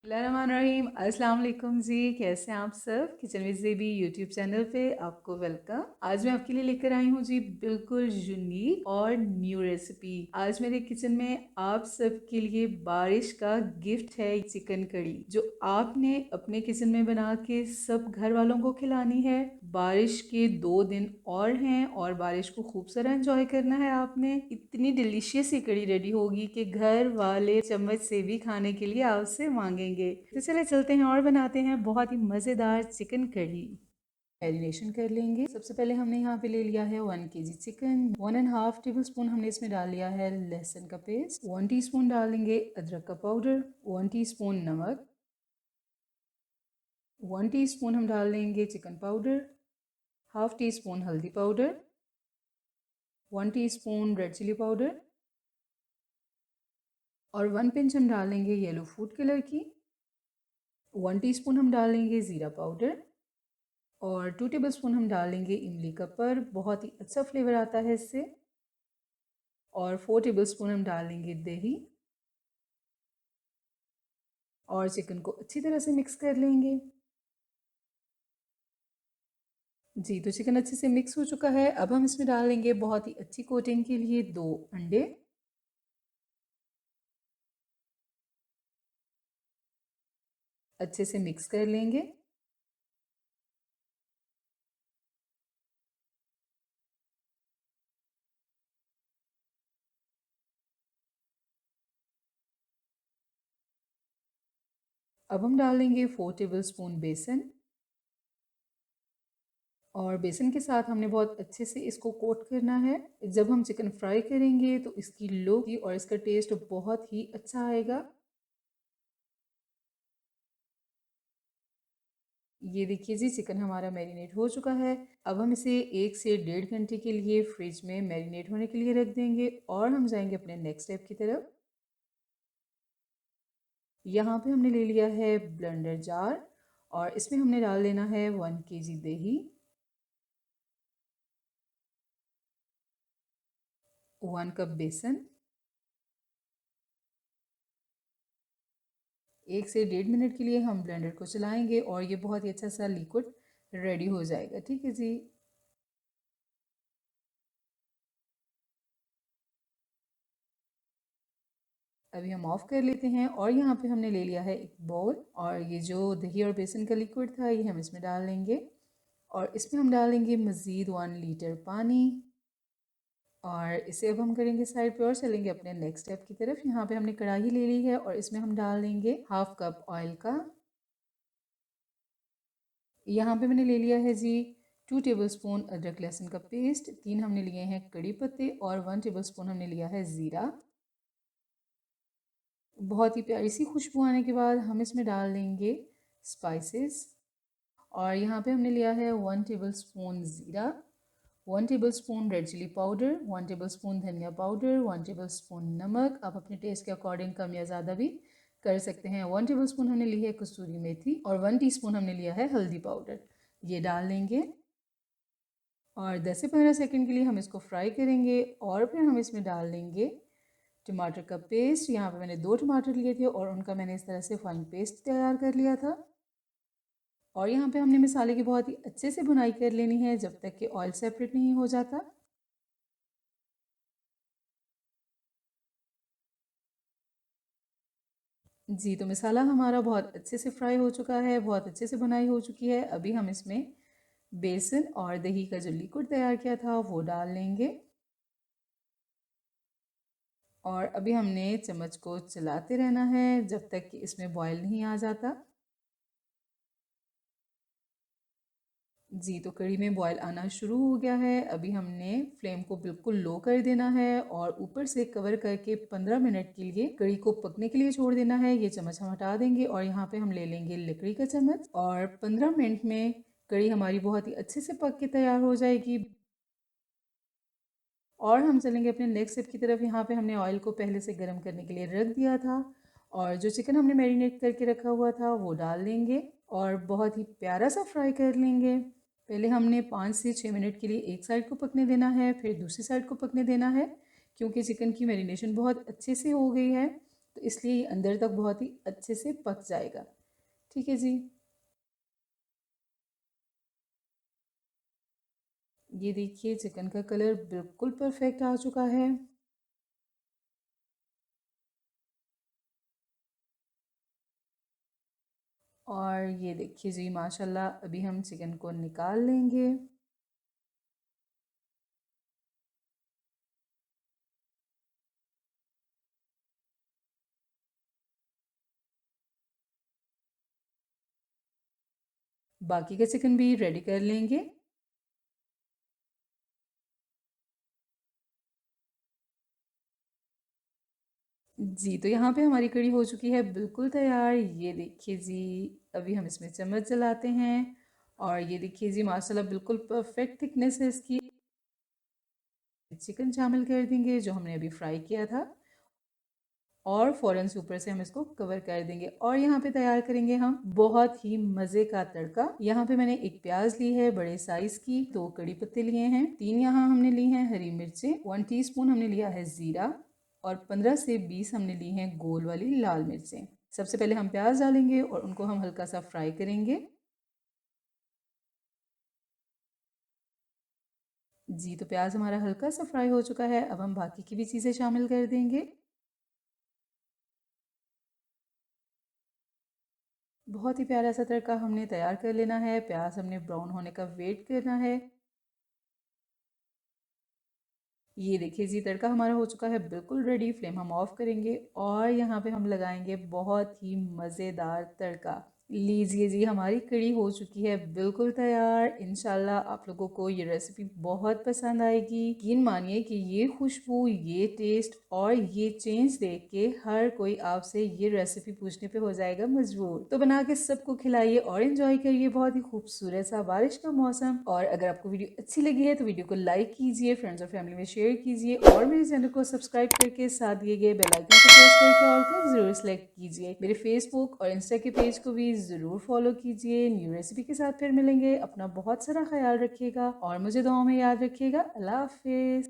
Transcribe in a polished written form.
बिस्मिल्लाहिर्रहमानिर्रहीम। अस्सलाम वालेकुम जी, कैसे हैं आप सब। किचन विद ज़ेबी यूट्यूब चैनल पे आपको वेलकम। आज मैं आपके लिए लेकर आई हूँ जी बिल्कुल यूनिक और न्यू रेसिपी। आज मेरे किचन में आप सब के लिए बारिश का गिफ्ट है, चिकन कड़ी, जो आपने अपने किचन में बना के सब घर वालों को खिलानी है। बारिश के 2 दिन और हैं और बारिश को खूब सारा एंजॉय करना है आपने। इतनी डिलीशियस ये कड़ी रेडी होगी कि घर वाले चम्मच से भी खाने के लिए आपसे मांगेंगे। तो चले चलते हैं और बनाते हैं बहुत ही मज़ेदार चिकन कड़ी। मैरिनेशन कर लेंगे। सबसे पहले हमने यहाँ पे ले लिया है 1 kg चिकन। 1.5 टेबलस्पून हमने इसमें डाल लिया है लहसुन का पेस्ट। 1 टीस्पून डालेंगे अदरक का पाउडर। 1 टीस्पून नमक। 1 टीस्पून हम डाल लेंगे chicken powder. Half teaspoon हल्दी powder. 1 teaspoon red chilli powder और 1 पिंच हम डालेंगे येलो फूड कलर की। 1 टीस्पून हम डालेंगे ज़ीरा पाउडर और 2 टेबलस्पून हम डालेंगे इमली का पर, बहुत ही अच्छा फ्लेवर आता है इससे। और 4 टेबलस्पून हम डालेंगे दही और चिकन को अच्छी तरह से मिक्स कर लेंगे। जी, तो चिकन अच्छे से मिक्स हो चुका है। अब हम इसमें डालेंगे बहुत ही अच्छी कोटिंग के लिए 2 अंडे। अच्छे से मिक्स कर लेंगे। अब हम डालेंगे 4 टेबलस्पून बेसन और बेसन के साथ हमने बहुत अच्छे से इसको कोट करना है। जब हम चिकन फ्राई करेंगे तो इसकी लुक और इसका टेस्ट बहुत ही अच्छा आएगा। ये देखिए जी, चिकन हमारा मैरिनेट हो चुका है। अब हम इसे 1 से 1.5 घंटे के लिए फ्रिज में मैरिनेट होने के लिए रख देंगे और हम जाएंगे अपने नेक्स्ट स्टेप की तरफ। यहाँ पे हमने ले लिया है ब्लेंडर जार और इसमें हमने डाल देना है 1 kg दही, 1 कप बेसन। 1 से 1.5 मिनट के लिए हम ब्लेंडर को चलाएंगे और ये बहुत ही अच्छा सा लिक्विड रेडी हो जाएगा। ठीक है जी। अभी हम ऑफ कर लेते हैं और यहाँ पे हमने ले लिया है एक बाउल और ये जो दही और बेसन का लिक्विड था ये हम इसमें डाल लेंगे और इसमें हम डालेंगे मज़ीद 1 लीटर पानी और इसे अब हम करेंगे साइड पे और चलेंगे अपने नेक्स्ट स्टेप की तरफ। यहाँ पे हमने कढ़ाई ले ली है और इसमें हम डाल देंगे हाफ कप ऑयल का। यहाँ पे मैंने ले लिया है जी 2 टेबलस्पून अदरक लहसुन का पेस्ट, 3 हमने लिए हैं कड़ी पत्ते और 1 टेबलस्पून हमने लिया है ज़ीरा। बहुत ही प्यारी सी खुशबू आने के बाद हम इसमें डाल देंगे स्पाइसेस और यहाँ पे हमने लिया है 1 टेबलस्पून ज़ीरा, 1 tablespoon red chilli powder, 1 tablespoon धनिया पाउडर, 1 टेबलस्पून नमक। आप अपने टेस्ट के अकॉर्डिंग कम या ज़्यादा भी कर सकते हैं। 1 टेबलस्पून हमने ली है कसूरी मेथी और 1 टीस्पून हमने लिया है हल्दी पाउडर। ये डाल देंगे और 10 से 15 सेकंड के लिए हम इसको फ्राई करेंगे और फिर हम इसमें डाल देंगे टमाटर का पेस्ट। यहाँ पे मैंने 2 टमाटर लिए थे और उनका मैंने इस तरह से फाइन पेस्ट तैयार कर लिया था। और यहाँ पे हमने मसाले की बहुत ही अच्छे से भुनाई कर लेनी है जब तक कि ऑयल सेपरेट नहीं हो जाता। जी, तो मसाला हमारा बहुत अच्छे से फ्राई हो चुका है, बहुत अच्छे से भुनाई हो चुकी है। अभी हम इसमें बेसन और दही का जो लिक्विड तैयार किया था वो डाल लेंगे और अभी हमने चम्मच को चलाते रहना है जब तक कि इसमें बॉयल नहीं आ जाता। जी, तो कढ़ी में बॉयल आना शुरू हो गया है। अभी हमने फ्लेम को बिल्कुल लो कर देना है और ऊपर से कवर करके 15 मिनट के लिए कढ़ी को पकने के लिए छोड़ देना है। ये चम्मच हम हटा देंगे और यहाँ पे हम ले लेंगे लकड़ी का चम्मच और 15 मिनट में कढ़ी हमारी बहुत ही अच्छे से पक के तैयार हो जाएगी। और हम चलेंगे अपने नेक्स्ट स्टेप की तरफ। यहाँ पे हमने ऑयल को पहले से गर्म करने के लिए रख दिया था और जो चिकन हमने मैरिनेट करके रखा हुआ था वो डाल देंगे और बहुत ही प्यारा सा फ्राई कर लेंगे। पहले हमने 5 से 6 मिनट के लिए एक साइड को पकने देना है, फिर दूसरी साइड को पकने देना है क्योंकि चिकन की मैरिनेशन बहुत अच्छे से हो गई है। तो इसलिए ये अंदर तक बहुत ही अच्छे से पक जाएगा। ठीक है जी। ये देखिए चिकन का कलर बिल्कुल परफेक्ट आ चुका है। और ये देखिए जी माशाल्लाह, अभी हम चिकन को निकाल लेंगे। बाकी का चिकन भी रेडी कर लेंगे। जी, तो यहाँ पे हमारी कढ़ी हो चुकी है बिल्कुल तैयार। ये देखिए जी, अभी हम इसमें चम्मच चलाते हैं और ये देखिए जी माशाल्लाह बिल्कुल परफेक्ट थिकनेस है इसकी। चिकन शामिल कर देंगे जो हमने अभी फ्राई किया था और फ़ौरन से ऊपर से हम इसको कवर कर देंगे और यहाँ पे तैयार करेंगे हम बहुत ही मज़े का तड़का। यहाँ पे मैंने एक प्याज ली है बड़े साइज़ की, 2 कड़ी पत्ते लिए हैं, 3 यहाँ हमने ली हैं हरी मिर्चें, 1 टीस्पून हमने लिया है ज़ीरा और 15 से 20 हमने ली हैं गोल वाली लाल मिर्चें। सबसे पहले हम प्याज डालेंगे और उनको हम हल्का सा फ्राई करेंगे। जी, तो प्याज हमारा हल्का सा फ्राई हो चुका है। अब हम बाकी की भी चीज़ें शामिल कर देंगे। बहुत ही प्यारा सा तड़का हमने तैयार कर लेना है। प्याज हमने ब्राउन होने का वेट करना है। ये देखिए जी तड़का हमारा हो चुका है बिल्कुल रेडी। फ्लेम हम ऑफ करेंगे और यहाँ पे हम लगाएंगे बहुत ही मज़ेदार तड़का। लीजिए जी हमारी कढ़ी हो चुकी है बिल्कुल तैयार। इंशाल्लाह आप लोगों को ये रेसिपी बहुत पसंद आएगी। यकीन मानिए कि ये खुशबू, ये टेस्ट और ये चेंज देख के हर कोई आपसे ये रेसिपी पूछने पे हो जाएगा मजबूर। तो बना के सबको खिलाइए और इन्जॉय करिए बहुत ही खूबसूरत सा बारिश का मौसम। और अगर आपको वीडियो अच्छी लगी है तो वीडियो को लाइक कीजिए, फ्रेंड्स और फैमिली में शेयर कीजिए और मेरे चैनल को सब्सक्राइब करके साथ दिए गए बेल आइकन को प्रेस करके ऑल को जरूर सेलेक्ट कीजिए। मेरे फेसबुक और इंस्टा के पेज को भी ज़रूर फॉलो कीजिए। न्यू रेसिपी के साथ फिर मिलेंगे। अपना बहुत सारा ख्याल रखिएगा और मुझे दुआओं में याद रखिएगा। अल्लाह हाफिज़।